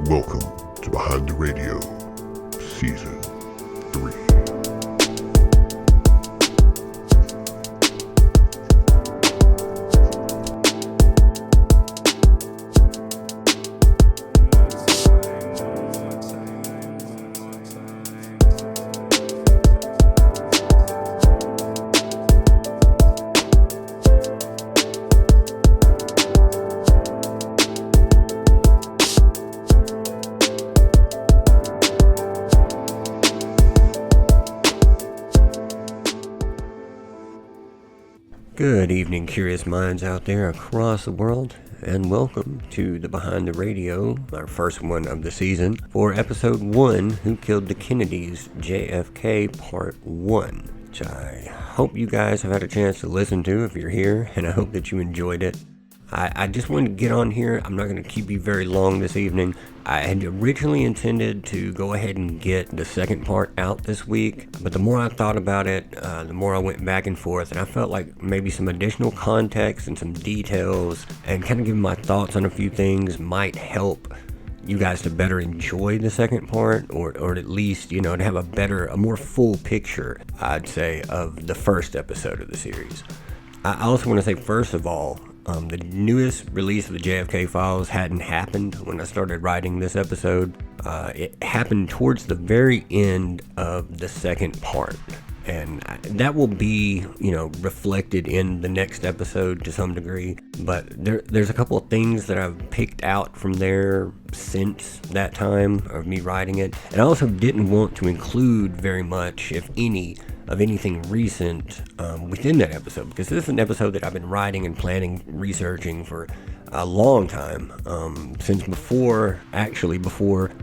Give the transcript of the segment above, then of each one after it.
Welcome to Behind the Radio, Season 3. Good evening, curious minds out there across the world, and welcome to the Behind the Radio, our first one of the season, for Episode 1, Who Killed the Kennedys, JFK Part 1, which I hope you guys have had a chance to listen to if you're here, and I hope that you enjoyed it. I just wanted to get on here. I'm not going to keep you very long this evening. I had originally intended to go ahead and get the second part out this week, but the more I thought about it, the more I went back and forth, and I felt like maybe some additional context and some details and kind of giving my thoughts on a few things might help you guys to better enjoy the second part, or at least, to have a more full picture, I'd say, of the first episode of the series. I also want to say, first of all, the newest release of the JFK files hadn't happened when I started writing this episode. It happened towards the very end of the second part. And that will be, reflected in the next episode to some degree. But there's a couple of things that I've picked out from there since that time of me writing it. And I also didn't want to include very much, if any, of anything recent within that episode, because this is an episode that I've been writing and planning, researching for a long time, since before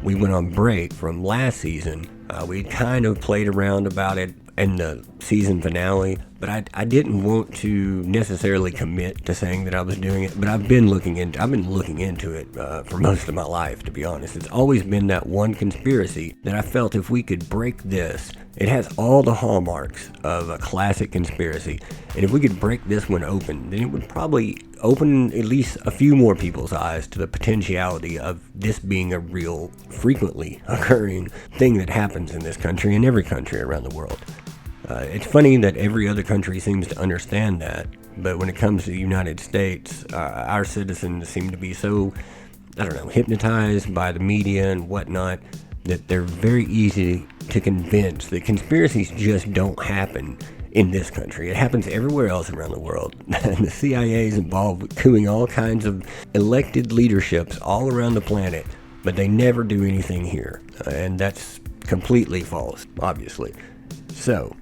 we went on break from last season. We kind of played around about it in the season finale, but I didn't want to necessarily commit to saying that I was doing it. But I've been looking into it for most of my life, to be honest. It's always been that one conspiracy that I felt if we could break this, it has all the hallmarks of a classic conspiracy, and if we could break this one open, then it would probably open at least a few more people's eyes to the potentiality of this being a real, frequently occurring thing that happens in this country and every country around the world. It's funny that every other country seems to understand that, but when it comes to the United States, our citizens seem to be so, hypnotized by the media and whatnot, that they're very easy to convince that conspiracies just don't happen in this country. It happens everywhere else around the world. The CIA is involved with coupping all kinds of elected leaderships all around the planet, but they never do anything here. And that's completely false, obviously. So,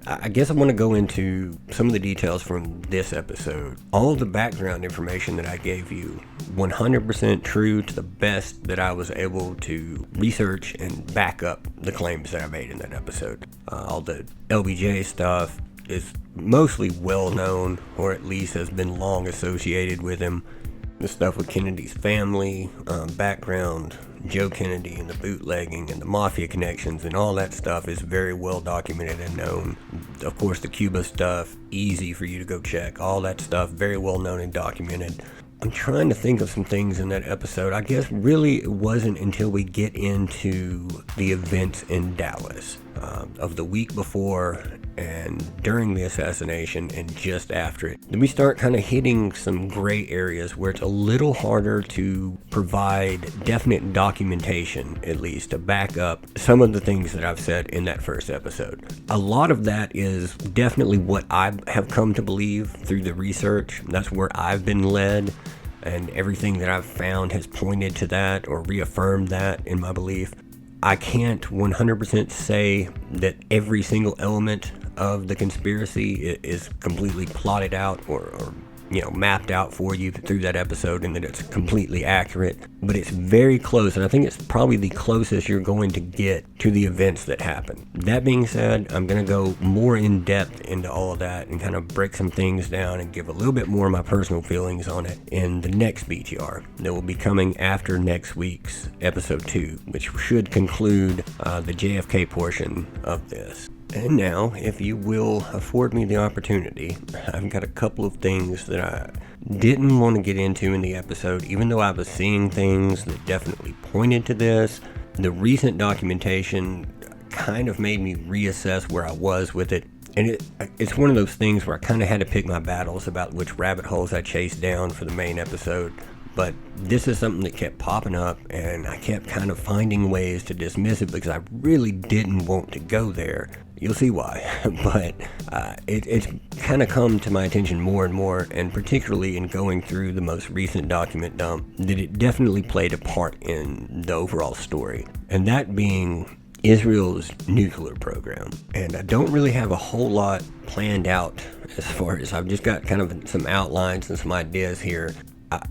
I guess I want to go into some of the details from this episode. All of the background information that I gave you, 100% true to the best that I was able to research and back up the claims that I made in that episode. All the LBJ stuff is mostly well known, or at least has been long associated with him. The stuff with Kennedy's family, background, Joe Kennedy and the bootlegging and the mafia connections and all that stuff is very well documented and known. Of course, the Cuba stuff, easy for you to go check. All that stuff, very well known and documented. I'm trying to think of some things in that episode. I guess really it wasn't until we get into the events in Dallas of the week before and during the assassination and just after it. Then we start kind of hitting some gray areas where it's a little harder to provide definite documentation, at least, to back up some of the things that I've said in that first episode. A lot of that is definitely what I have come to believe through the research. That's where I've been led, and everything that I've found has pointed to that or reaffirmed that in my belief. I can't 100% say that every single element of the conspiracy is completely plotted out or mapped out for you through that episode and that it's completely accurate, but it's very close, and I think it's probably the closest you're going to get to the events that happen. That being said, I'm going to go more in depth into all of that and kind of break some things down and give a little bit more of my personal feelings on it in the next BTR that will be coming after next week's episode 2, which should conclude the JFK portion of this. And now, if you will afford me the opportunity, I've got a couple of things that I didn't want to get into in the episode, even though I was seeing things that definitely pointed to this. The recent documentation kind of made me reassess where I was with it. And it's one of those things where I kind of had to pick my battles about which rabbit holes I chased down for the main episode. But this is something that kept popping up, and I kept kind of finding ways to dismiss it because I really didn't want to go there. You'll see why. But it's kind of come to my attention more and more, and particularly in going through the most recent document dump, that it definitely played a part in the overall story. And that being Israel's nuclear program. And I don't really have a whole lot planned out as far as I've just got kind of some outlines and some ideas here.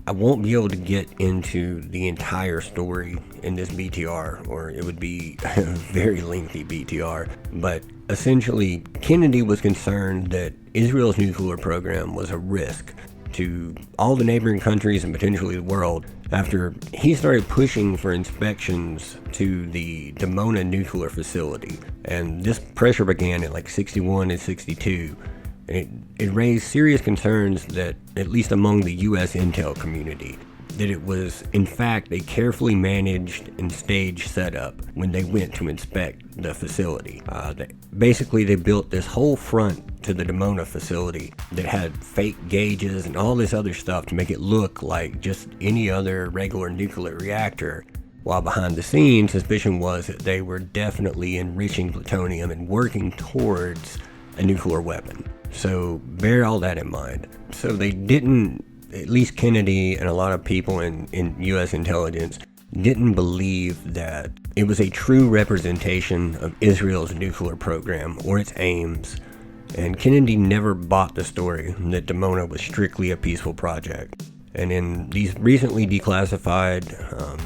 I won't be able to get into the entire story in this BTR, or it would be a very lengthy BTR. But essentially, Kennedy was concerned that Israel's nuclear program was a risk to all the neighboring countries and potentially the world after he started pushing for inspections to the Dimona nuclear facility. And this pressure began at like 61 and 62. It raised serious concerns that, at least among the U.S. intel community, that it was, in fact, a carefully managed and staged setup when they went to inspect the facility. Basically, they built this whole front to the Dimona facility that had fake gauges and all this other stuff to make it look like just any other regular nuclear reactor. While behind the scenes, suspicion was that they were definitely enriching plutonium and working towards a nuclear weapon. So bear all that in mind. So they didn't, at least Kennedy and a lot of people in U.S. intelligence, didn't believe that it was a true representation of Israel's nuclear program or its aims. And Kennedy never bought the story that Dimona was strictly a peaceful project. And in these recently declassified,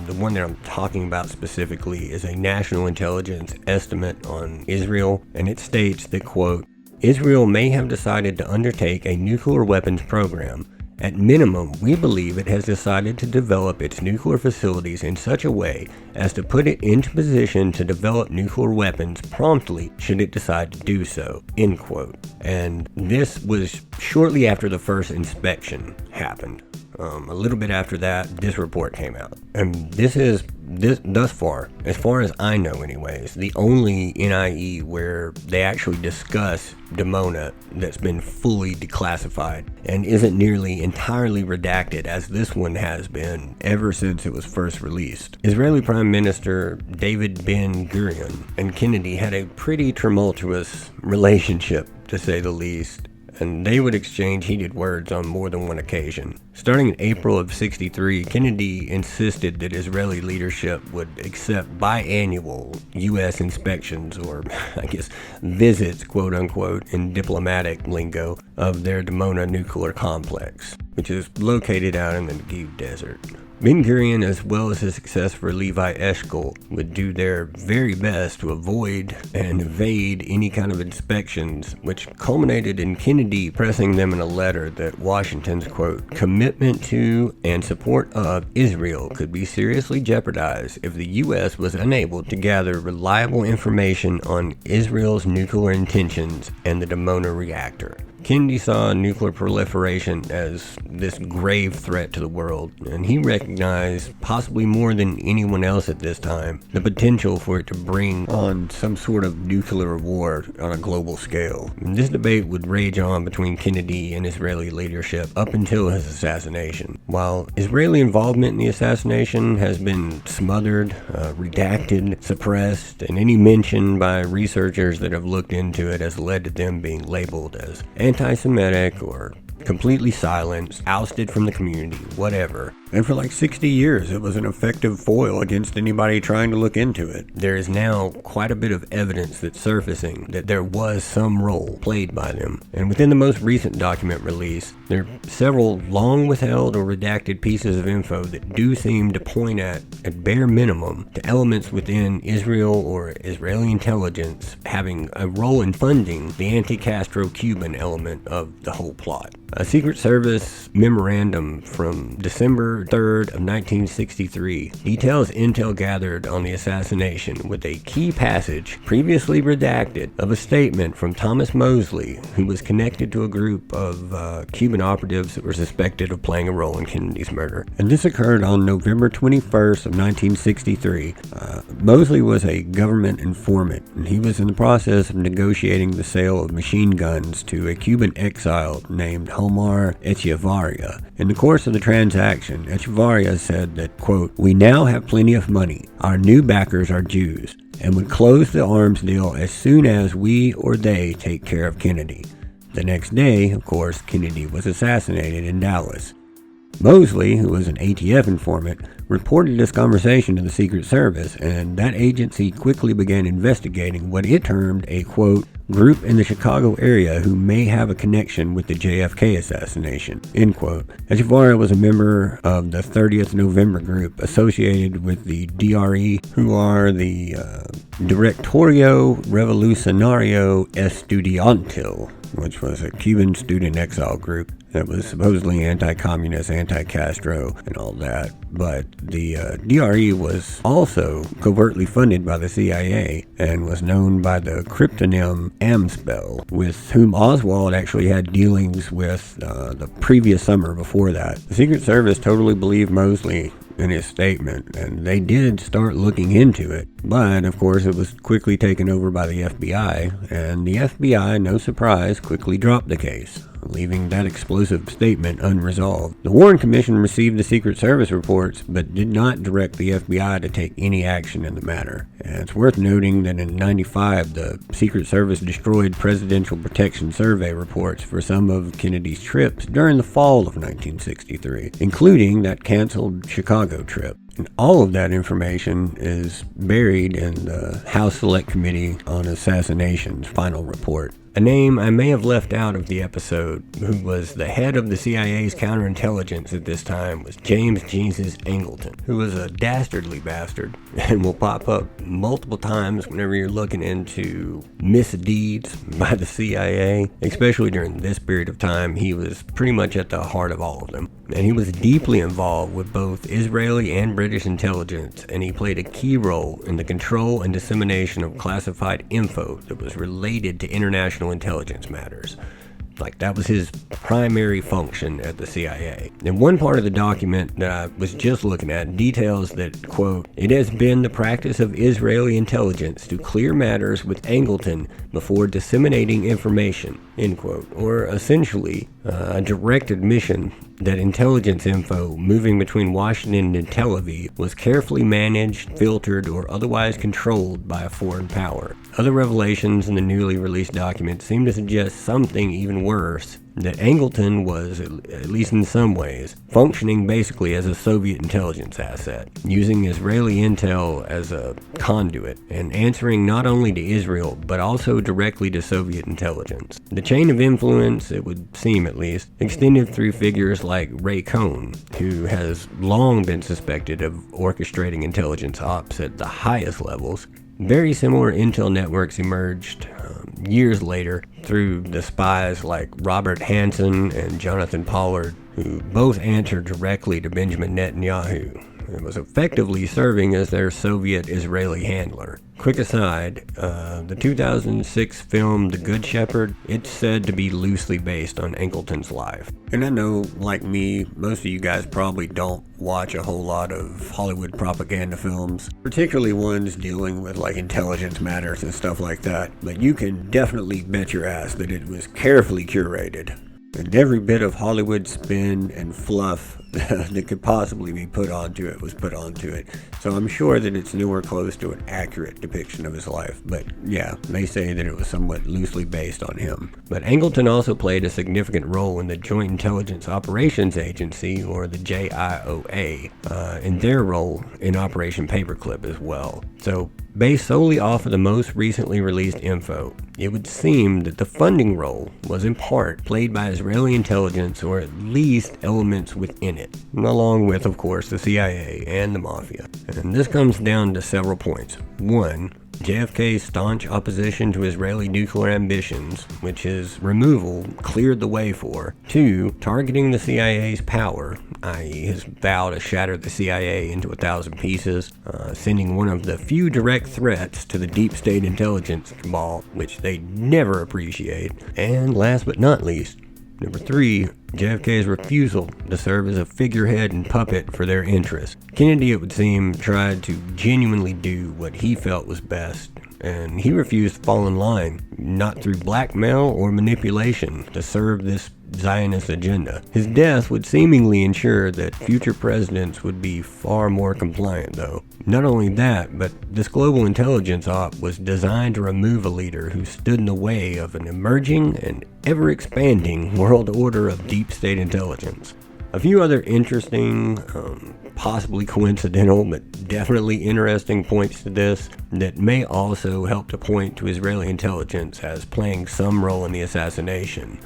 the one that I'm talking about specifically is a national intelligence estimate on Israel. And it states that, quote, Israel may have decided to undertake a nuclear weapons program. At minimum, we believe it has decided to develop its nuclear facilities in such a way as to put it into position to develop nuclear weapons promptly should it decide to do so, end quote. And this was shortly after the first inspection happened. A little bit after that, this report came out. And this is, thus far as I know anyways, the only NIE where they actually discuss Dimona that's been fully declassified and isn't nearly entirely redacted as this one has been ever since it was first released. Israeli Prime Minister David Ben-Gurion and Kennedy had a pretty tumultuous relationship, to say the least, and they would exchange heated words on more than one occasion. Starting in April of '63, Kennedy insisted that Israeli leadership would accept biannual U.S. inspections, or I guess visits, quote unquote, in diplomatic lingo, of their Dimona nuclear complex, which is located out in the Negev Desert. Ben-Gurion, as well as his successor Levi Eshkol, would do their very best to avoid and evade any kind of inspections, which culminated in Kennedy pressing them in a letter that Washington's, quote, commitment to and support of Israel could be seriously jeopardized if the U.S. was unable to gather reliable information on Israel's nuclear intentions and the Dimona reactor. Kennedy saw nuclear proliferation as this grave threat to the world, and he recognized, possibly more than anyone else at this time, the potential for it to bring on some sort of nuclear war on a global scale. And this debate would rage on between Kennedy and Israeli leadership up until his assassination. While Israeli involvement in the assassination has been smothered, redacted, suppressed, and any mention by researchers that have looked into it has led to them being labeled as anti-Semitic or completely silenced, ousted from the community, whatever. And for like 60 years, it was an effective foil against anybody trying to look into it. There is now quite a bit of evidence that's surfacing that there was some role played by them. And within the most recent document release, there are several long withheld or redacted pieces of info that do seem to point at bare minimum, to elements within Israel or Israeli intelligence having a role in funding the anti-Castro Cuban element of the whole plot. A Secret Service memorandum from December October 3rd of 1963 details intel gathered on the assassination with a key passage previously redacted of a statement from Thomas Mosley, who was connected to a group of Cuban operatives that were suspected of playing a role in Kennedy's murder. And this occurred on November 21st of 1963. Mosley was a government informant, and he was in the process of negotiating the sale of machine guns to a Cuban exile named Omar Echevarria. In the course of the transaction, Echevarria said that, quote, "We now have plenty of money. Our new backers are Jews, and would close the arms deal as soon as we or they take care of Kennedy." The next day, of course, Kennedy was assassinated in Dallas. Mosley, who was an ATF informant, reported this conversation to the Secret Service, and that agency quickly began investigating what it termed a, quote, "group in the Chicago area who may have a connection with the JFK assassination," end quote. Echevarria was a member of the 30th November group associated with the DRE, who are the Directorio Revolucionario Estudiantil, which was a Cuban student exile group that was supposedly anti-communist, anti-Castro, and all that. But the DRE was also covertly funded by the CIA and was known by the cryptonym Amspel, with whom Oswald actually had dealings with the previous summer before that. The Secret Service totally believed Mosley in his statement, and they did start looking into it. But, of course, it was quickly taken over by the FBI, and the FBI, no surprise, quickly dropped the case, leaving that explosive statement unresolved. The Warren Commission received the Secret Service reports, but did not direct the FBI to take any action in the matter. And it's worth noting that in '95, the Secret Service destroyed Presidential Protection Survey reports for some of Kennedy's trips during the fall of 1963, including that canceled Chicago trip. And all of that information is buried in the House Select Committee on Assassination's final report. A name I may have left out of the episode, who was the head of the CIA's counterintelligence at this time, was James Jesus Angleton, who was a dastardly bastard and will pop up multiple times whenever you're looking into misdeeds by the CIA, especially during this period of time. He was pretty much at the heart of all of them. And he was deeply involved with both Israeli and British intelligence, and he played a key role in the control and dissemination of classified info that was related to international intelligence matters. Like, that was his primary function at the CIA. And one part of the document that I was just looking at details that, quote, "It has been the practice of Israeli intelligence to clear matters with Angleton before disseminating information," end quote. Or essentially, a directed mission that intelligence info moving between Washington and Tel Aviv was carefully managed, filtered, or otherwise controlled by a foreign power. Other revelations in the newly released document seem to suggest something even worse, that Angleton was, at least in some ways, functioning basically as a Soviet intelligence asset, using Israeli intel as a conduit, and answering not only to Israel, but also directly to Soviet intelligence. The chain of influence, it would seem at least, extended through figures like Ray Cohn, who has long been suspected of orchestrating intelligence ops at the highest levels. Very similar intel networks emerged years later through the spies like Robert Hansen and Jonathan Pollard, who both answered directly to Benjamin Netanyahu. It was effectively serving as their Soviet-Israeli handler. Quick aside, the 2006 film The Good Shepherd, it's said to be loosely based on Angleton's life. And I know, like me, most of you guys probably don't watch a whole lot of Hollywood propaganda films, particularly ones dealing with like intelligence matters and stuff like that, but you can definitely bet your ass that it was carefully curated. And every bit of Hollywood spin and fluff that could possibly be put onto it was put onto it. So I'm sure that it's nowhere close to an accurate depiction of his life. But yeah, they say that it was somewhat loosely based on him. But Angleton also played a significant role in the Joint Intelligence Operations Agency, or the JIOA, in their role in Operation Paperclip as well. So based solely off of the most recently released info, it would seem that the funding role was in part played by Israeli intelligence, or at least elements within it, along with, of course, the CIA and the Mafia. And this comes down to several points. One, JFK's staunch opposition to Israeli nuclear ambitions, which his removal cleared the way for. 2. Targeting the CIA's power, i.e. his vow to shatter the CIA into 1,000 pieces, sending one of the few direct threats to the deep state intelligence cabal, which they never appreciate. And last but not least, number 3, JFK's refusal to serve as a figurehead and puppet for their interests. Kennedy, it would seem, tried to genuinely do what he felt was best, and he refused to fall in line, not through blackmail or manipulation, to serve this Zionist agenda. His death would seemingly ensure that future presidents would be far more compliant, though. Not only that, but this global intelligence op was designed to remove a leader who stood in the way of an emerging and ever-expanding world order of deep state intelligence. A few other interesting, possibly coincidental, but definitely interesting points to this that may also help to point to Israeli intelligence as playing some role in the assassination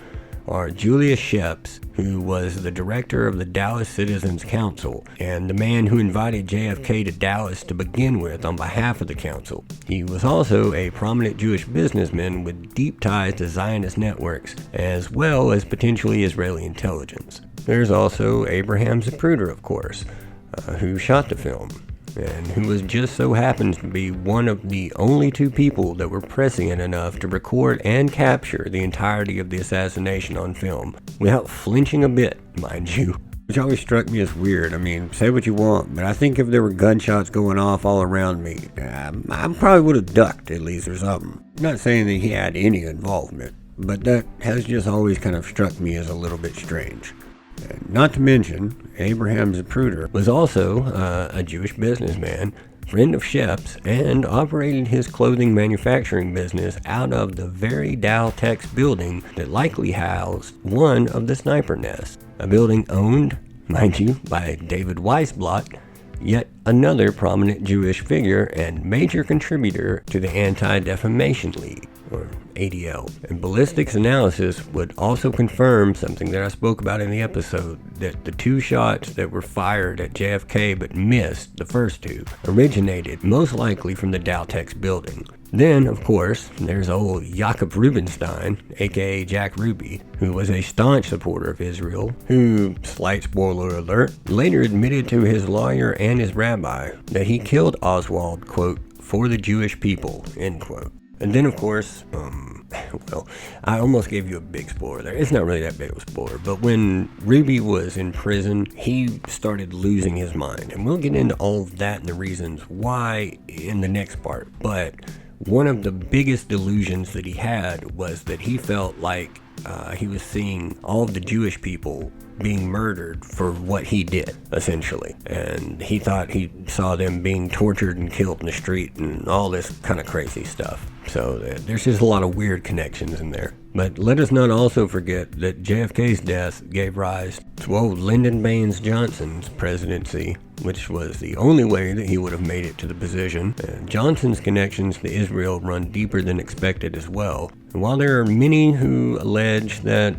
are Julius Sheps, who was the director of the Dallas Citizens Council and the man who invited JFK to Dallas to begin with on behalf of the council. He was also a prominent Jewish businessman with deep ties to Zionist networks, as well as potentially Israeli intelligence. There's also Abraham Zapruder, of course, who shot the film, and who was just so happens to be one of the only 2 people that were prescient enough to record and capture the entirety of the assassination on film, without flinching a bit, mind you. Which always struck me as weird. I mean, say what you want, but I think if there were gunshots going off all around me, I probably would have ducked at least or something. I'm not saying that he had any involvement, but that has just always kind of struck me as a little bit strange. Not to mention, Abraham Zapruder was also a Jewish businessman, friend of Sheps, and operated his clothing manufacturing business out of the very Dow Tex building that likely housed one of the sniper nests, a building owned, mind you, by David Weisblatt, yet another prominent Jewish figure and major contributor to the Anti-Defamation League, or ADL. And ballistics analysis would also confirm something that I spoke about in the episode, that the 2 shots that were fired at JFK but missed, the first 2, originated most likely from the Dow Tex building. Then, of course, there's old Jakob Rubenstein, aka Jack Ruby, who was a staunch supporter of Israel, who, slight spoiler alert, later admitted to his lawyer and his rabbi that he killed Oswald, quote, for the Jewish people, end quote. And then, of course, well, I almost gave you a big spoiler there. It's not really that big of a spoiler, but when Ruby was in prison, he started losing his mind. And we'll get into all of that and the reasons why in the next part. But one of the biggest delusions that he had was that he felt like he was seeing all of the Jewish people being murdered for what he did, essentially. And he thought he saw them being tortured and killed in the street and all this kind of crazy stuff. So there's just a lot of weird connections in there. But let us not also forget that JFK's death gave rise to old Lyndon Baines Johnson's presidency, which was the only way that he would have made it to the position. Johnson's connections to Israel run deeper than expected as well. And while there are many who allege that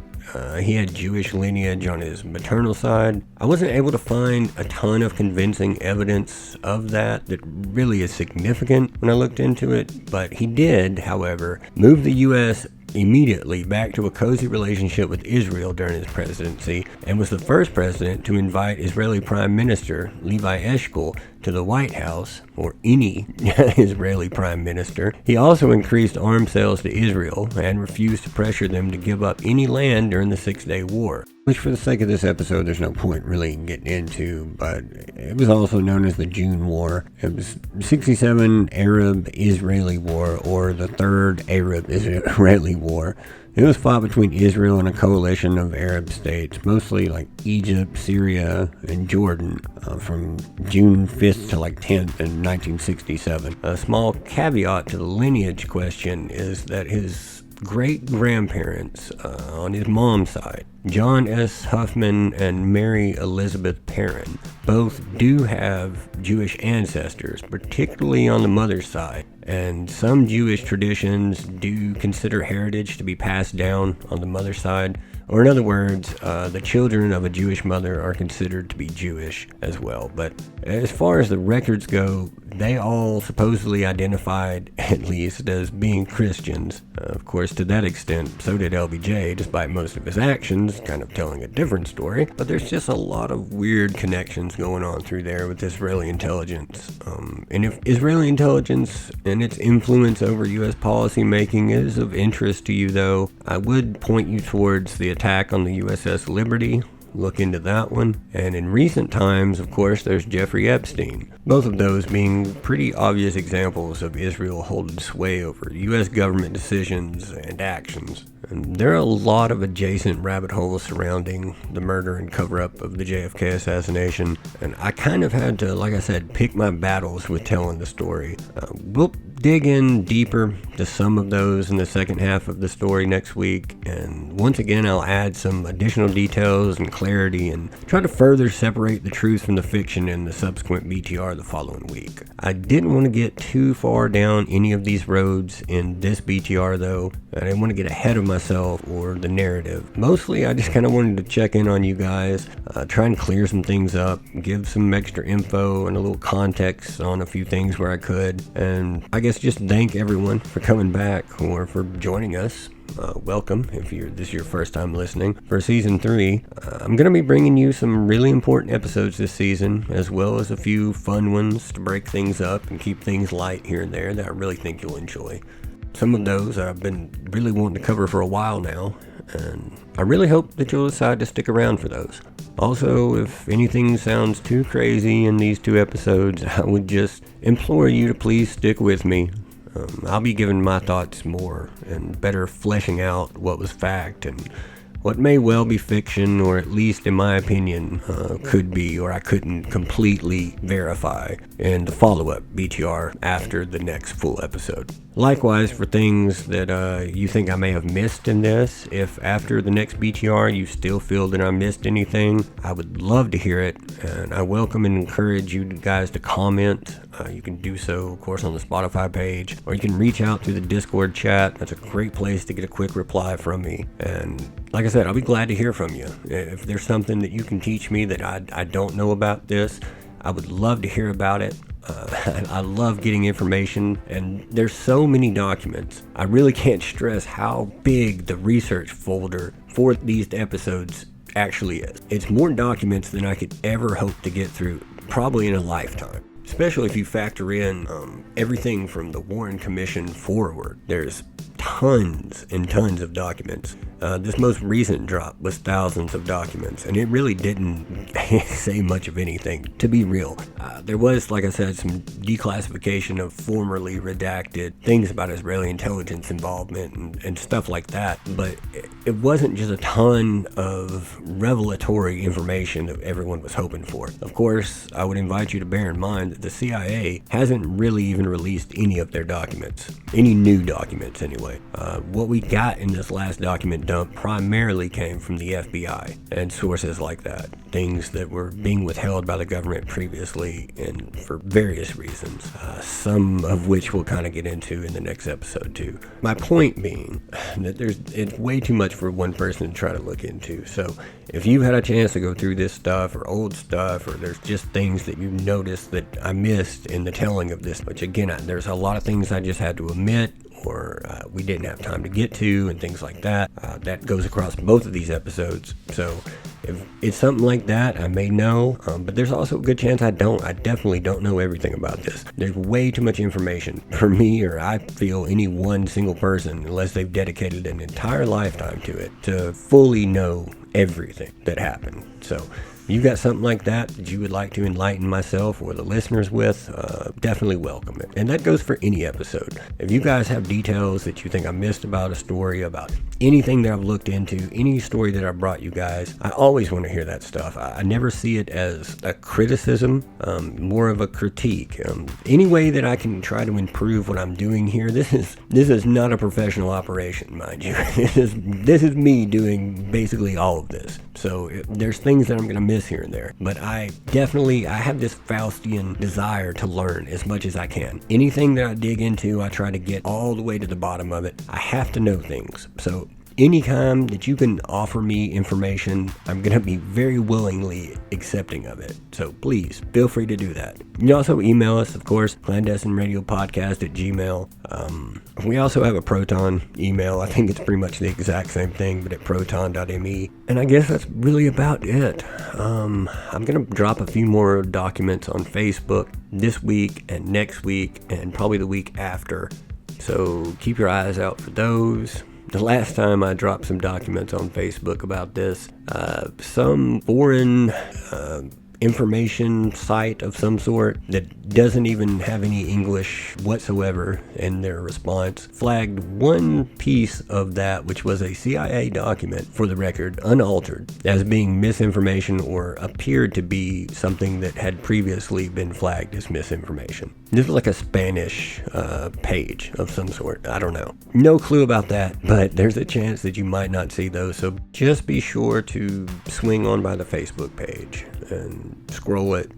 he had Jewish lineage on his maternal side, I wasn't able to find a ton of convincing evidence of that really is significant when I looked into it. But he did, however, move the U.S. immediately back to a cozy relationship with Israel during his presidency, and was the first president to invite Israeli Prime Minister Levi Eshkol to the White House, or any Israeli Prime Minister. He also increased arms sales to Israel and refused to pressure them to give up any land during the Six-Day War, which for the sake of this episode there's no point really getting into, but it was also known as the June War. It was 67 Arab-Israeli War, or the Third Arab-Israeli War. It was fought between Israel and a coalition of Arab states, mostly like Egypt, Syria, and Jordan, from June 5th to like 10th in 1967. A small caveat to the lineage question is that his great-grandparents on his mom's side, John S. Huffman and Mary Elizabeth Perrin, both do have Jewish ancestors, particularly on the mother's side, and some Jewish traditions do consider heritage to be passed down on the mother's side, or in other words, the children of a Jewish mother are considered to be Jewish as well. But as far as the records go, They all supposedly identified, at least, as being Christians. Of course, to that extent, so did LBJ, despite most of his actions kind of telling a different story. But there's just a lot of weird connections going on through there with Israeli intelligence. And if Israeli intelligence and its influence over U.S. policy making is of interest to you, though, I would point you towards the attack on the USS Liberty. Look into that one. And in recent times, of course, there's Jeffrey Epstein. Both of those being pretty obvious examples of Israel holding sway over U.S. government decisions and actions. And there are a lot of adjacent rabbit holes surrounding the murder and cover-up of the JFK assassination. And I kind of had to, like I said, pick my battles with telling the story. We'll dig in deeper to some of those in the second half of the story next week, and once again I'll add some additional details and clarity and try to further separate the truth from the fiction in the subsequent BTR the following week. I didn't want to get too far down any of these roads in this BTR though. I didn't want to get ahead of myself or the narrative. Mostly I just kind of wanted to check in on you guys, try and clear some things up, give some extra info and a little context on a few things where I could, and I guess just thank everyone for coming back or for joining us. Welcome if this is your first time listening. For season 3, I'm going to be bringing you some really important episodes this season, as well as a few fun ones to break things up and keep things light here and there that I really think you'll enjoy. Some of those I've been really wanting to cover for a while now, and I really hope that you'll decide to stick around for those. Also, if anything sounds too crazy in these 2 episodes, I would just implore you to please stick with me. I'll be giving my thoughts more and better fleshing out what was fact and what may well be fiction, or at least in my opinion could be, or I couldn't completely verify in the follow-up BTR after the next full episode. Likewise, for things that you think I may have missed in this, if after the next BTR you still feel that I missed anything, I would love to hear it, and I welcome and encourage you guys to comment. You can do so, of course, on the Spotify page, or you can reach out through the Discord chat. That's a great place to get a quick reply from me. And like I said, I'll be glad to hear from you. If there's something that you can teach me that I don't know about this, I would love to hear about it. I love getting information, and there's so many documents. I really can't stress how big the research folder for these episodes actually is. It's more documents than I could ever hope to get through, probably in a lifetime. Especially if you factor in everything from the Warren Commission forward. There's tons and tons of documents. This most recent drop was thousands of documents, and it really didn't say much of anything, to be real. There was, like I said, some declassification of formerly redacted things about Israeli intelligence involvement and stuff like that, but it wasn't just a ton of revelatory information that everyone was hoping for. Of course, I would invite you to bear in mind that the CIA hasn't really even released any of their documents, any new documents anyway. What we got in this last document dump primarily came from the FBI and sources like that, things that were being withheld by the government previously and for various reasons, some of which we'll kind of get into in the next episode too. My point being that it's way too much for one person to try to look into, so if you've had a chance to go through this stuff or old stuff, or there's just things that you've noticed that I missed in the telling of this, which again, there's a lot of things I just had to omit or we didn't have time to get to and things like that. That goes across both of these episodes. So if it's something like that, I may know, but there's also a good chance I don't. I definitely don't know everything about this. There's way too much information for me, or I feel any one single person, unless they've dedicated an entire lifetime to it, to fully know everything that happened. So you got something like that you would like to enlighten myself or the listeners with, definitely welcome it. And that goes for any episode. If you guys have details that you think I missed about a story, about anything that I've looked into, any story that I brought you guys, I always want to hear that stuff. I never see it as a criticism, more of a critique. Any way that I can try to improve what I'm doing here, this is not a professional operation, mind you. This is me doing basically all of this. So there's things that I'm going to miss here and there, but I have this Faustian desire to learn as much as I can. Anything that I dig into, I try to get all the way to the bottom of it. I have to know things. So anytime that you can offer me information, I'm going to be very willingly accepting of it. So please feel free to do that. You can also email us, of course, clandestinradiopodcast@gmail.com. We also have a Proton email. I think it's pretty much the exact same thing, but at proton.me. And I guess that's really about it. I'm going to drop a few more documents on Facebook this week and next week and probably the week after. So keep your eyes out for those. The last time I dropped some documents on Facebook about this, some foreign information site of some sort that doesn't even have any English whatsoever in their response flagged one piece of that, which was a CIA document, for the record, unaltered, as being misinformation or appeared to be something that had previously been flagged as misinformation. This was like a Spanish page of some sort. I don't know. No clue about that, but there's a chance that you might not see those. So just be sure to swing on by the Facebook page and scroll it.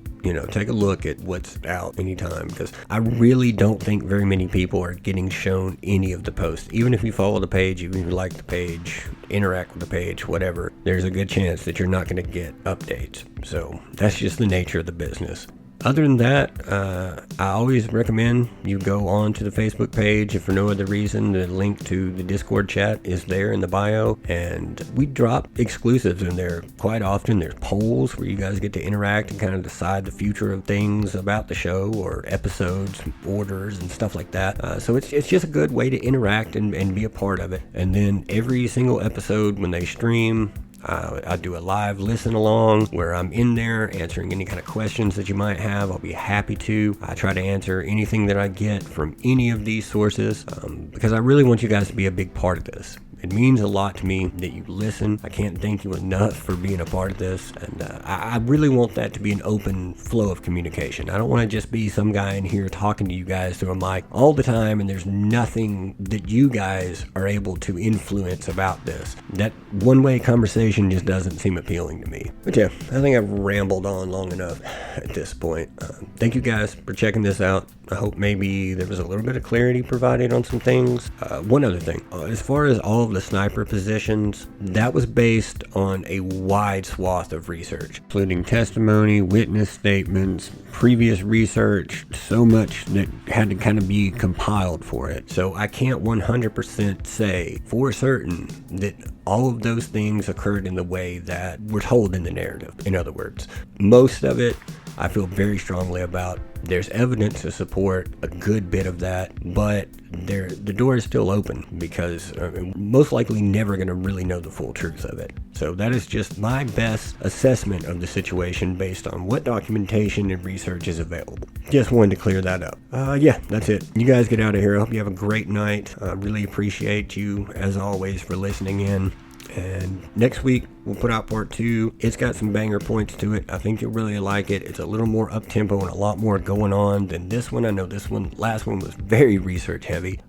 Take a look at what's out anytime, because I really don't think very many people are getting shown any of the posts. Even if you follow the page, even if you like the page, interact with the page, whatever, there's a good chance that you're not going to get updates. So that's just the nature of the business. Other than that, I always recommend you go on to the Facebook page. If for no other reason, the link to the Discord chat is there in the bio, and we drop exclusives in there quite often. There's polls where you guys get to interact and kind of decide the future of things about the show, or episodes, orders, and stuff like that. So it's just a good way to interact and be a part of it. And then every single episode when they stream, I do a live listen along where I'm in there answering any kind of questions that you might have. I'll be happy to. I try to answer anything that I get from any of these sources, because I really want you guys to be a big part of this. It means a lot to me that you listen. I can't thank you enough for being a part of this. And I really want that to be an open flow of communication. I don't want to just be some guy in here talking to you guys through a mic all the time, and there's nothing that you guys are able to influence about this. That one-way conversation just doesn't seem appealing to me. But yeah, I think I've rambled on long enough at this point. Thank you guys for checking this out. I hope maybe there was a little bit of clarity provided on some things. One other thing, as far as all of the sniper positions, that was based on a wide swath of research, including testimony, witness statements, previous research, so much that had to kind of be compiled for it. So I can't 100% say for certain that all of those things occurred in the way that we're told in the narrative. In other words, most of it I feel very strongly about. There's evidence to support a good bit of that, but the door is still open, because most likely never going to really know the full truth of it. So that is just my best assessment of the situation based on what documentation and research is available. Just wanted to clear that up. Yeah, that's it. You guys get out of here. I hope you have a great night. I really appreciate you, as always, for listening in. And next week, we'll put out part 2. It's got some banger points to it. I think you'll really like it. It's a little more up-tempo and a lot more going on than this one. I know last one was very research heavy.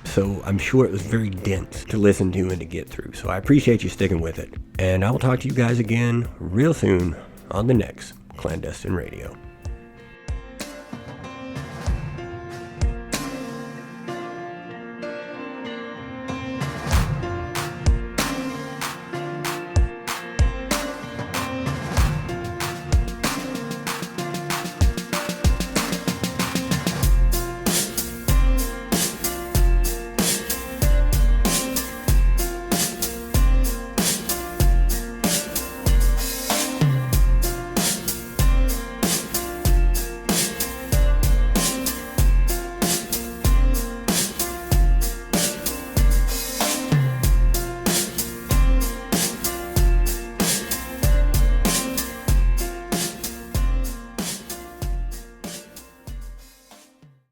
So I'm sure it was very dense to listen to and to get through. So I appreciate you sticking with it. And I will talk to you guys again real soon on the next Clandestine Radio.